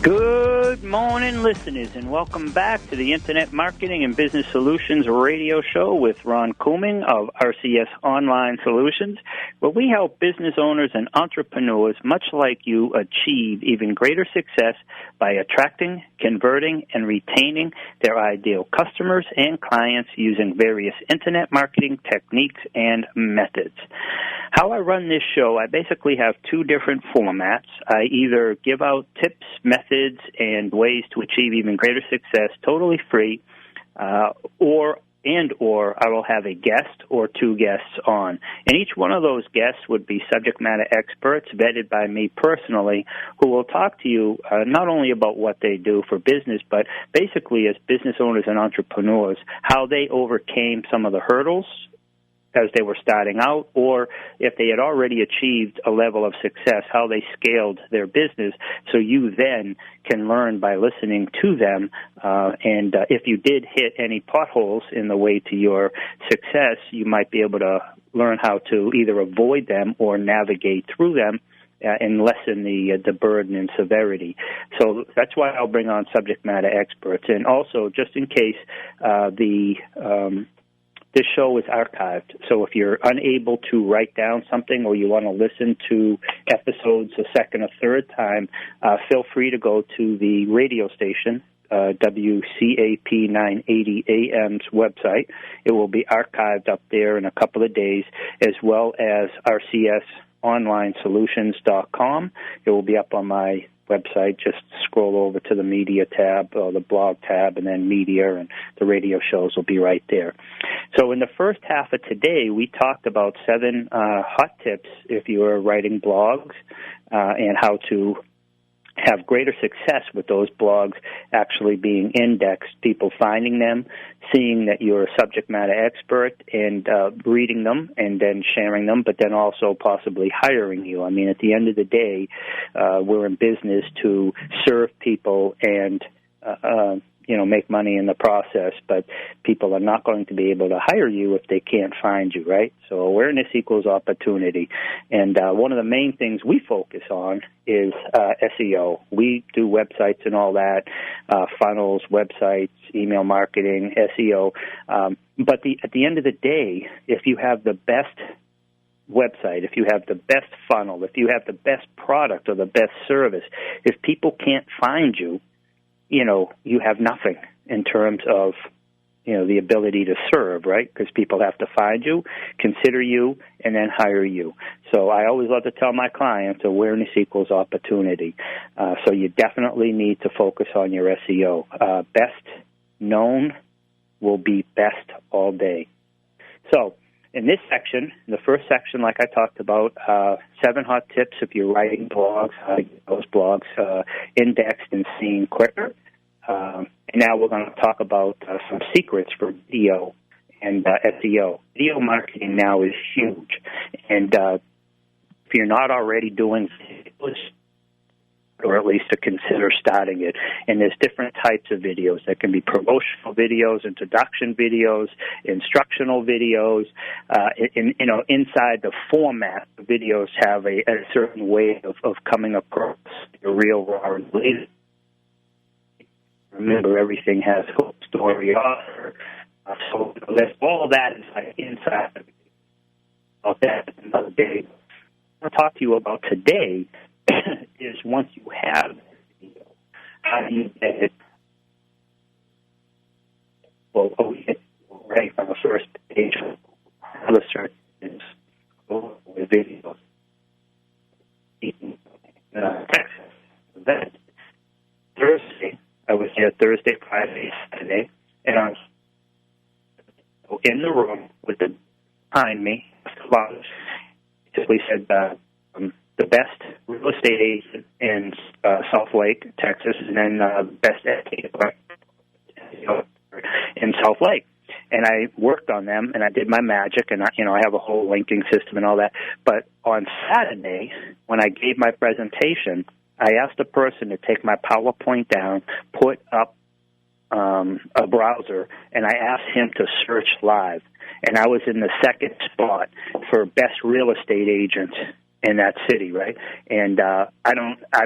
Good morning, listeners, and welcome back to the Internet Marketing and Business Solutions radio show with Ron Couming of RCS Online Solutions, where we help business owners and entrepreneurs, much like you, achieve even greater success by attracting, converting, and retaining their ideal customers and clients using various Internet marketing techniques and methods. How I run this show, I basically have two different formats. I either give out tips, methods, and ways to achieve even greater success totally free, or I will have a guest or two guests on. And each one of those guests would be subject matter experts vetted by me personally who will talk to you not only about what they do for business, but basically as business owners and entrepreneurs, how they overcame some of the hurdles as they were starting out, or if they had already achieved a level of success, how they scaled their business, so you then can learn by listening to them. And if you did hit any potholes in the way to your success, you might be able to learn how to either avoid them or navigate through them and lessen the burden and severity. So that's why I'll bring on subject matter experts. And also, just in case, this show is archived, so if you're unable to write down something or you want to listen to episodes a second or third time, feel free to go to the radio station, WCAP 980 AM's website. It will be archived up there in a couple of days, as well as RCSOnlineSolutions.com. It will be up on my website. Just scroll over to the media tab or the blog tab, and then media, and the radio shows will be right there. So in the first half of today, we talked about 7 hot tips if you are writing blogs and how to have greater success with those blogs actually being indexed, people finding them, seeing that you're a subject matter expert, and reading them and then sharing them, but then also possibly hiring you. I mean, at the end of the day, we're in business to serve people and make money in the process, but people are not going to be able to hire you if they can't find you, right? So awareness equals opportunity. And one of the main things we focus on is SEO. We do websites and all that, funnels, websites, email marketing, SEO. But at the end of the day, if you have the best website, if you have the best funnel, if you have the best product or the best service, if people can't find you, you have nothing in terms of, the ability to serve, right? Because people have to find you, consider you, and then hire you. So I always love to tell my clients awareness equals opportunity. So you definitely need to focus on your SEO. Best known will be best all day. So in this section, the first section, like I talked about, 7 hot tips if you're writing blogs, how to get those blogs indexed and seen quicker. And now we're going to talk about some secrets for video and SEO. Video marketing now is huge. And if you're not already doing videos, or at least to consider starting it. And there's different types of videos. There can be promotional videos, introduction videos, instructional videos. Inside the format, the videos have a certain way of coming across the real raw and related. Remember, everything has a story author. So all that is like inside the video. About that another day. What I'll talk to you about today is once you have the video, how do you get it? Well, right from the first page of the search is with videos. Texas. Then Thursday, I was there Thursday, Friday, Saturday, and I was in the room with the behind me. Basically said the best real estate agent in South Lake, Texas, and then the best educator in South Lake. And I worked on them, and I did my magic, and I have a whole linking system and all that. But on Saturday, when I gave my presentation, I asked a person to take my PowerPoint down, put up a browser, and I asked him to search live. And I was in the second spot for best real estate agent in that city, right? And I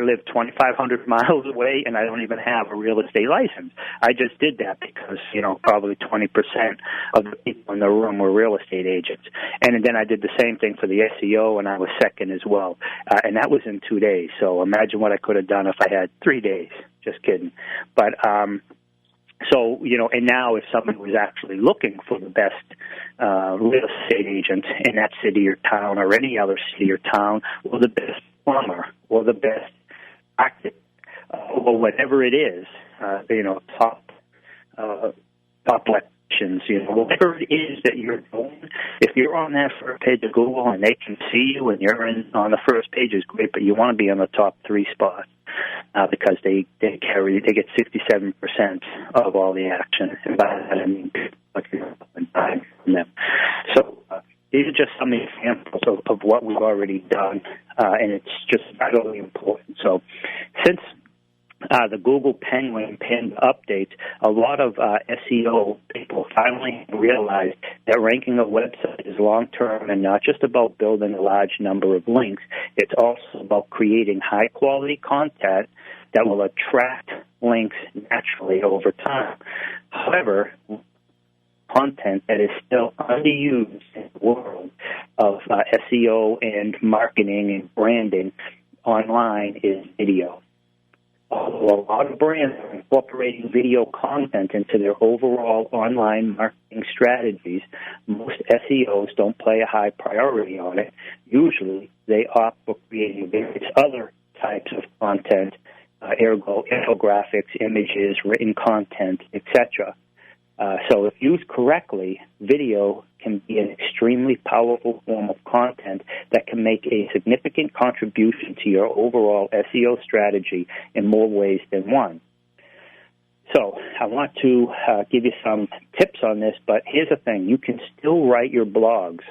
live 2,500 miles away, and I don't even have a real estate license. I just did that because, probably 20% of the people in the room were real estate agents. And then I did the same thing for the SEO, and I was second as well. And that was in 2 days. So imagine what I could have done if I had 3 days. Just kidding. But so, and now if somebody was actually looking for the best real estate agent in that city or town or any other city or town, or the best plumber, or the best architect, or whatever it is, top elections, whatever it is that you're doing, if you're on that first page of Google and they can see you and you're on the first page is great, but you want to be on the top 3 spots. Because they get 67% of all the action, and by that I mean time from them. So these are just some examples of what we've already done, and it's just vitally important. So since the Google Penguin pinned updates, a lot of SEO people finally realized that ranking a website is long-term and not just about building a large number of links. It's also about creating high-quality content that will attract links naturally over time. However, content that is still underused in the world of SEO and marketing and branding online is video. Although a lot of brands are incorporating video content into their overall online marketing strategies, most SEOs don't play a high priority on it. Usually, they opt for creating various other types of content, ergo infographics, images, written content, etc. So if used correctly, video can be an extremely powerful form of content that can make a significant contribution to your overall SEO strategy in more ways than one. So I want to give you some tips on this, but here's the thing. You can still write your blogs,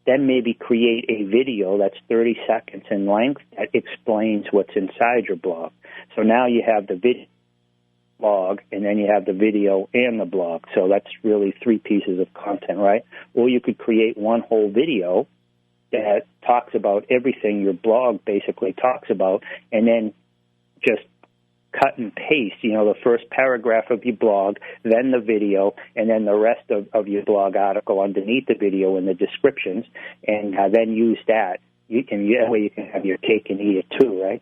then maybe create a video that's 30 seconds in length that explains what's inside your blog. So now you have the video blog, and then you have the video and the blog. So that's really 3 pieces of content, right? Or you could create one whole video that talks about everything your blog basically talks about, and then just cut and paste, the first paragraph of your blog, then the video, and then the rest of your blog article underneath the video in the descriptions, and then use that. That way you can have your cake and eat it too, right?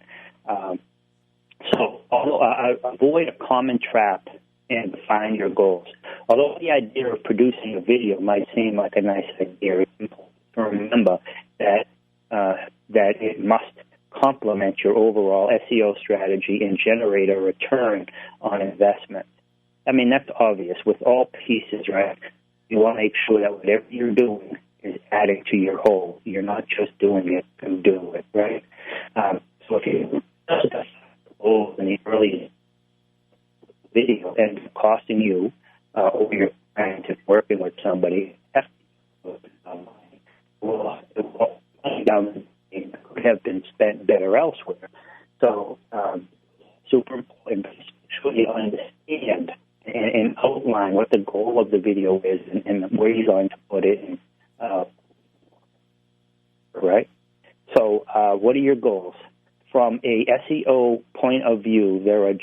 So avoid a common trap and define your goals. Although the idea of producing a video might seem like a nice idea, it's important to remember that it must complement your overall SEO strategy and generate a return on investment. I mean, that's obvious with all pieces, right? You want to make sure that whatever you're doing is adding to your whole. You're not just doing it to do it, right? So if you in the early video and costing you or you're trying to working with somebody, could have been spent better elsewhere. So super important to you understand and outline what the goal of the video is and where you're going to put it in, right? So what are your goals? From a SEO point of view, there are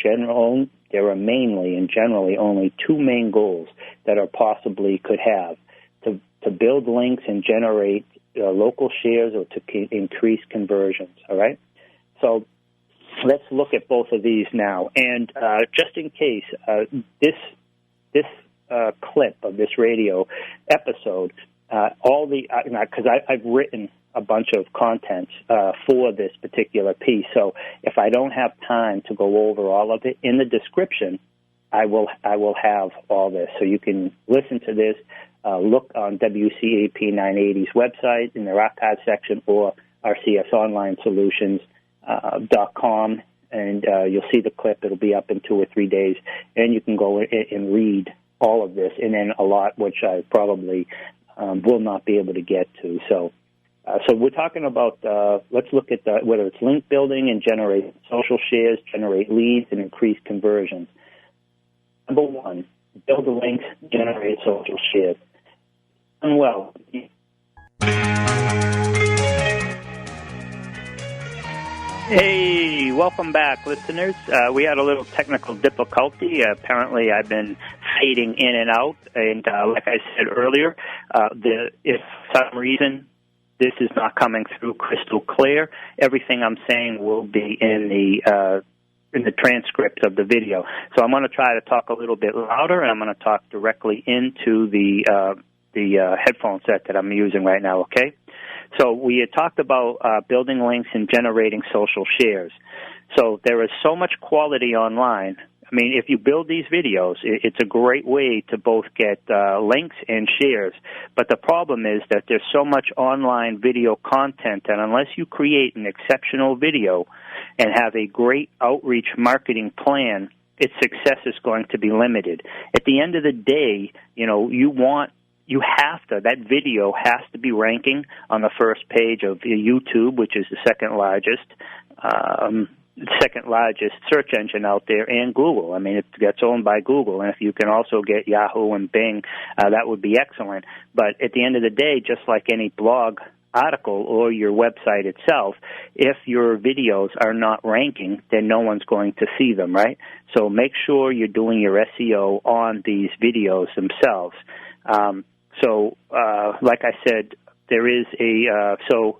mainly and generally only 2 main goals that are possibly could have: to build links and generate local shares, or to increase conversions. All right. So let's look at both of these now. And just in case, this clip of this radio episode, because I've written a bunch of content for this particular piece. So if I don't have time to go over all of it, in the description, I will have all this. So you can listen to this, look on WCAP 980's website in their archive section, or rcsonlinesolutions.com, and you'll see the clip. It'll be up in 2 or 3 days, and you can go and read all of this, and then a lot which I probably will not be able to get to. So we're talking about, let's look at whether it's link building and generate social shares, generate leads, and increase conversions. Number 1, build the links, generate social shares. And well, Hey, welcome back, listeners. We had a little technical difficulty. Apparently, I've been fading in and out, and like I said earlier, if for some reason this is not coming through crystal clear, everything I'm saying will be in the transcript of the video. So I'm going to try to talk a little bit louder, and I'm going to talk directly into the headphone set that I'm using right now, okay? So we had talked about building links and generating social shares. So there is so much quality online. I mean, if you build these videos, it's a great way to both get links and shares. But the problem is that there's so much online video content that unless you create an exceptional video and have a great outreach marketing plan, its success is going to be limited. At the end of the day, that video has to be ranking on the first page of YouTube, which is the second largest search engine out there, and Google. I mean, it gets owned by Google, and if you can also get Yahoo and Bing, that would be excellent. But at the end of the day, just like any blog article or your website itself, if your videos are not ranking, then no one's going to see them, right? So make sure you're doing your SEO on these videos themselves. Like I said, there is so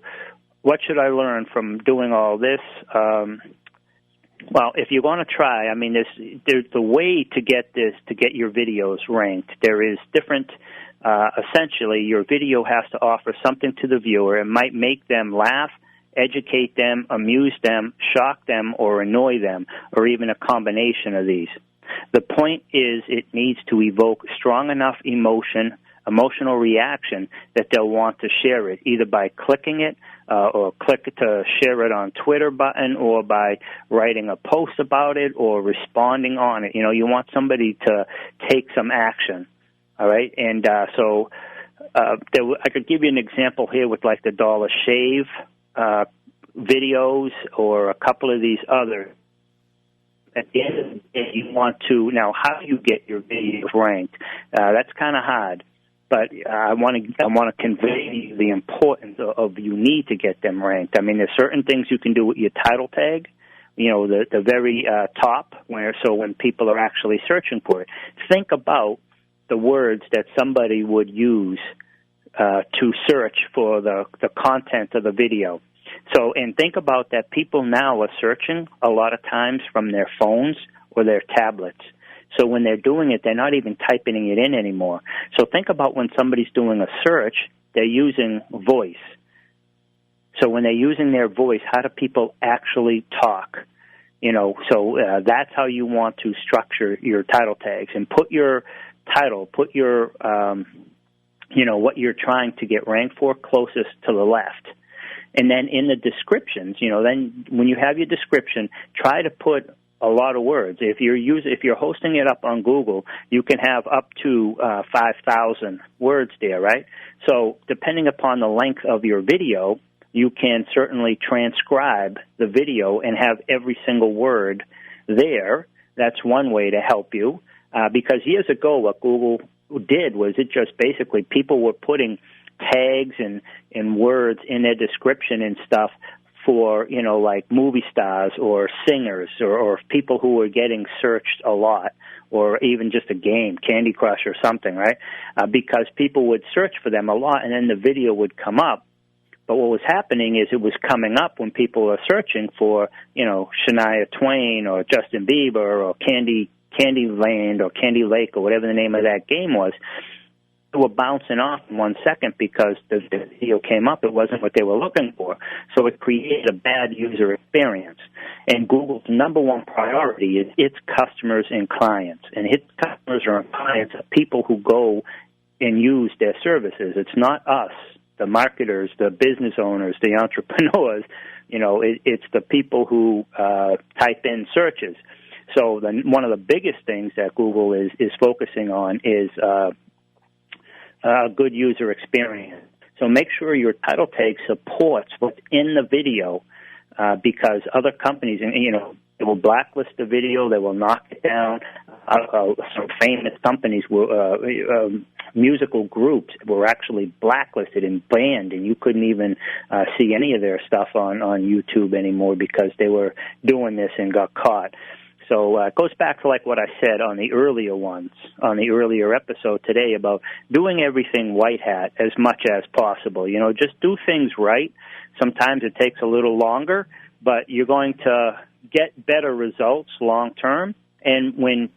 what should I learn from doing all this? Well, if you're going to try, I mean, there's the way to get your videos ranked. There is different, essentially, your video has to offer something to the viewer. It might make them laugh, educate them, amuse them, shock them, or annoy them, or even a combination of these. The point is it needs to evoke strong enough emotional reaction that they'll want to share it, either by clicking it or click to share it on Twitter button, or by writing a post about it or responding on it. You know, you want somebody to take some action, all right? And I could give you an example here with like the Dollar Shave videos or a couple of these other. At the end of the day, you want to, now how do you get your videos ranked? That's kind of hard, but I want to convey the importance of you need to get them ranked. I mean, there's certain things you can do with your title tag, you know, the very top, so when people are actually searching for it, think about the words that somebody would use to search for the content of the video. So, and think about that people now are searching a lot of times from their phones or their tablets. So when they're doing it, they're not even typing it in anymore. So think about when somebody's doing a search, they're using voice. So when they're using their voice, how do people actually talk? You know, so that's how you want to structure your title tags. And put your title, put your, what you're trying to get ranked for closest to the left. And then in the descriptions, then when you have your description, try to put a lot of words. If you're hosting it up on Google, you can have up to 5,000 words there, right? So depending upon the length of your video, you can certainly transcribe the video and have every single word there. That's one way to help you. Because years ago, what Google did was it just basically people were putting tags and words in their description and stuff for, like movie stars or singers or people who were getting searched a lot, or even just a game, Candy Crush or something, right? Because people would search for them a lot, and then the video would come up. But what was happening is it was coming up when people were searching for, Shania Twain or Justin Bieber or Candyland or Candy Lake or whatever the name of that game was. They were bouncing off in 1 second because the video came up. It wasn't what they were looking for. So it created a bad user experience. And Google's number one priority is its customers and clients. And its customers and clients are people who go and use their services. It's not us, the marketers, the business owners, the entrepreneurs. It's the people who type in searches. So one of the biggest things that Google is focusing on is good user experience. So make sure your title tag supports what's in the video, because other companies, they will blacklist the video, they will knock it down. Some famous companies will, musical groups were actually blacklisted and banned, and you couldn't even see any of their stuff on YouTube anymore because they were doing this and got caught. So it goes back to like what I said on the earlier episode today about doing everything white hat as much as possible. Just do things right. Sometimes it takes a little longer, but you're going to get better results long term. And when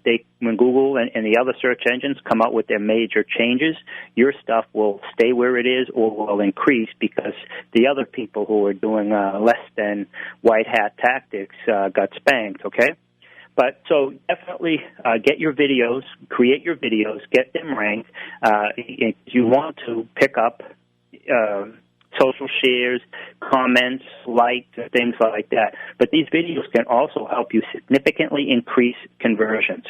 Google and the other search engines come out with their major changes, your stuff will stay where it is or will increase because the other people who are doing less than white hat tactics got spanked, okay? But so definitely get your videos, create your videos, get them ranked. If you want to pick up social shares, comments, likes, and things like that. But these videos can also help you significantly increase conversions.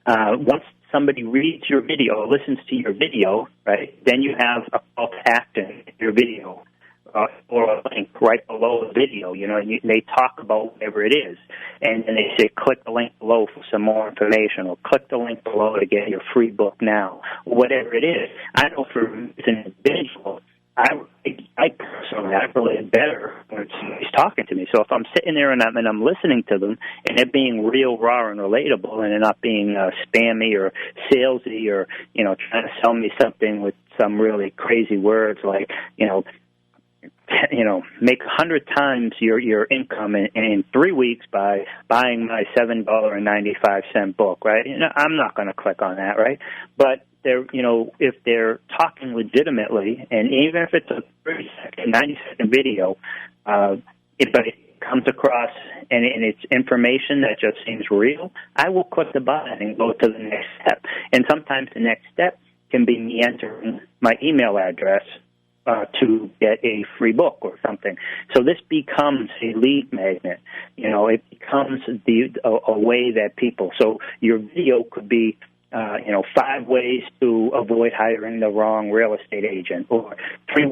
Once somebody reads your video or listens to your video, right, then you have a call to action in your video or a link right below the video, and they talk about whatever it is. And then they say, click the link below for some more information, or click the link below to get your free book now, or whatever it is. I know for an individual, I personally, I relate better when somebody's talking to me. So if I'm sitting there and I'm listening to them, and they're being real, raw, and relatable, and they're not being spammy or salesy or trying to sell me something with some really crazy words like make 100 times your income in 3 weeks by buying my $7.95 book, right? I'm not going to click on that, right? But if they're talking legitimately, and even if it's a 30-second, 90-second video, but it comes across and it's information that just seems real, I will click the button and go to the next step. And sometimes the next step can be me entering my email address to get a free book or something. So this becomes a lead magnet. It becomes a way that people. So your video could be 5 ways to avoid hiring the wrong real estate agent, or 3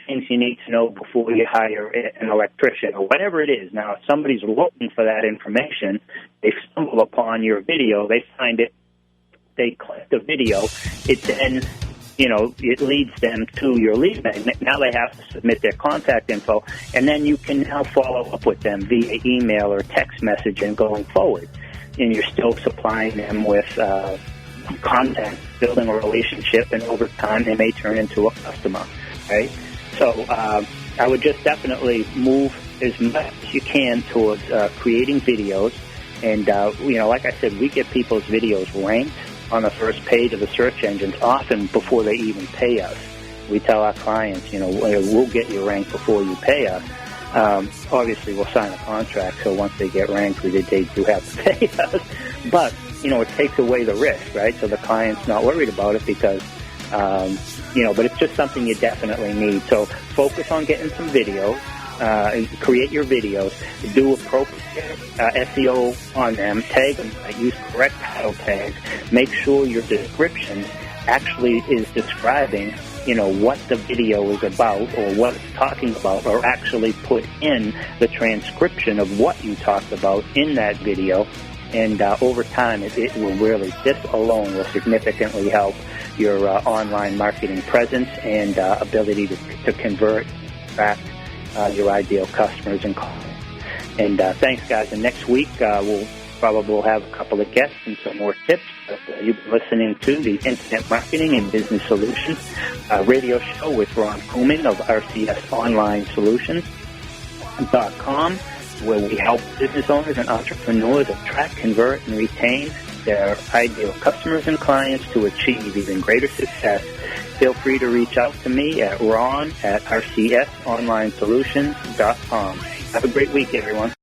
things you need to know before you hire an electrician, or whatever it is. Now, if somebody's looking for that information, they stumble upon your video, they find it, they click the video, it then, it leads them to your lead magnet. Now they have to submit their contact info, and then you can now follow up with them via email or text message and going forward. And you're still supplying them with content, building a relationship, and over time they may turn into a customer, right? So I would just definitely move as much as you can towards creating videos. And, like I said, we get people's videos ranked on the first page of the search engines often before they even pay us. We tell our clients, we'll get you ranked before you pay us. Obviously, we'll sign a contract, so once they get ranked, they do have to pay us. But it takes away the risk, right? So the client's not worried about it because, but it's just something you definitely need. So focus on getting some videos, create your videos, do appropriate SEO on them, tag them, use correct title tags, make sure your description actually is describing, what the video is about or what it's talking about, or actually put in the transcription of what you talked about in that video. And over time, it will really, this alone will significantly help your online marketing presence and ability to convert, attract your ideal customers and clients. And thanks, guys. And next week, we'll probably have a couple of guests and some more tips. But, you've been listening to the Internet Marketing and Business Solutions radio show with Ron Couming of RCSOnlineSolutions.com, where we help business owners and entrepreneurs attract, convert, and retain their ideal customers and clients to achieve even greater success. Feel free to reach out to me at ron@rcsonlinesolutions.com. Have a great week, everyone.